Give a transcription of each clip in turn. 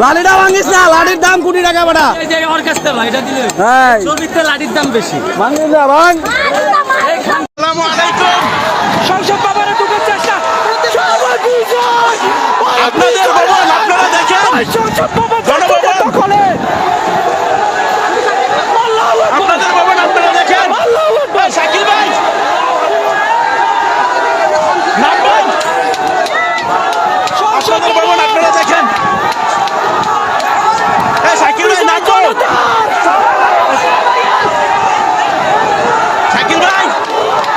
লাঠিটা ভাঙিস না, লাঠির দাম কোটি টাকা বেটা। লাঠির দাম বেশি। ভাঙিস না ভাঙ। সংসদ ভবনে ঢুকার চেষ্টা। আপনাদের ভবন আপনারা দেখেন, সংসদ ভবন জনভবন দখলে। আপনাদের ভবন আপনারা দেখেন। শাকিল ভাই নামবেন, আপনাদের ভবন আপনারা দেখেন। শাকিল ভাই নামবো, শাকিল ভাই,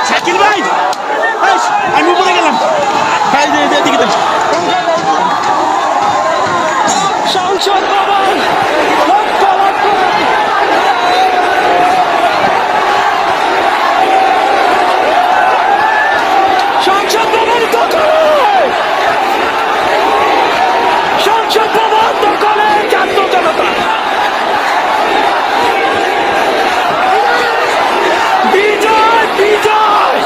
শাকিল ভাই আমি উপরে গেলাম। দিকে দেন। সংসদ ভবন সংসদ ভবন দখলে, সংসদ ভবন দখলে ছাত্র জনতা। বিজয় বিজয়।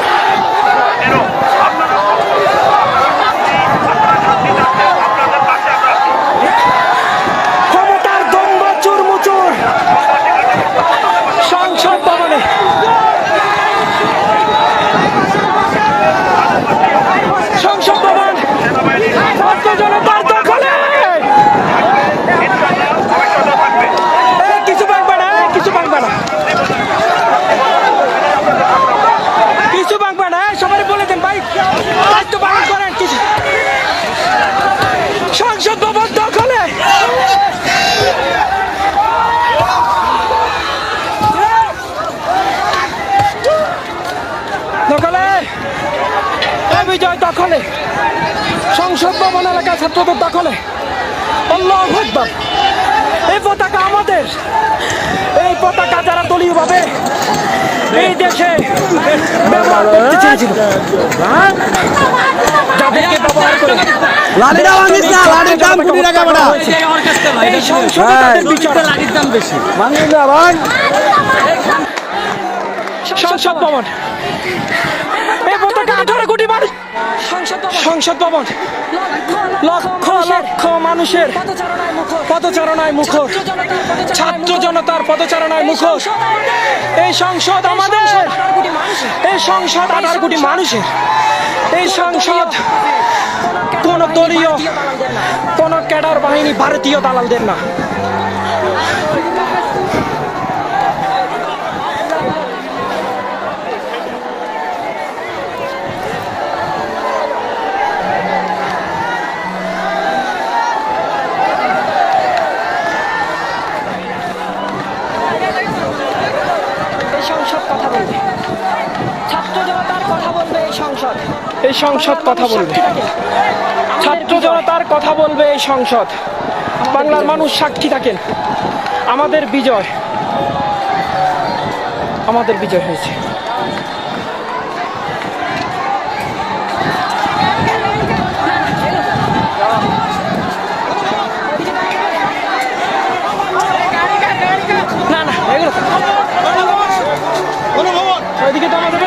ক্ষমতার দম্ভ চুরমুচুর সংসদ ভবনে। সংসদ ভবন ছাত্র জনতার দখলে। কিছু ভাঙবে না, কিছু ভাঙবে না, কিছু ভাঙবে না। সবাই বলে দেন ভাই দায়িত্ব পালন করেন। কিছু সংসদ ভবন দখলে। দখলে বিজয় দখলে। সংসদ ভবন এলাকা ছাত্রদের দখলে। আল্লাহু আকবার। এই পতাকা আমাদের। এই পতাকা যারা দলীয় ভাবে এই দেশে ব্যবহার করতে চেয়েছিল, যাদেরকে ব্যবহার করে লাঠিটা ভাঙিস না, লাঠির দাম কোটি টাকা বেটা। এই সংসদে তাদের বিচার। লাঠির দাম বেশি। ভাঙিস না ভাঙ। সংসদ ভবন এই পতাকা 18 কোটি মানুষ। সংসদ ভবন লক্ষ লক্ষ মানুষের পদচারণায় মুখর, ছাত্র জনতার পদচারণায় মুখর। এই সংসদ আমাদের, এই সংসদ 18 কোটি মানুষের। এই সংসদ কোন দলীয় কোন ক্যাডার বাহিনী ভারতীয় দালালদের না। এই সংসদ কথা বলবে, ছাত্র জনতার কথা বলবে। এই সংসদ বাংলার মানুষ সাক্ষী থাকেন। আমাদের বিজয়, আমাদের বিজয় হয়েছে। না না এগুলো ওইদিকে তো আমাদের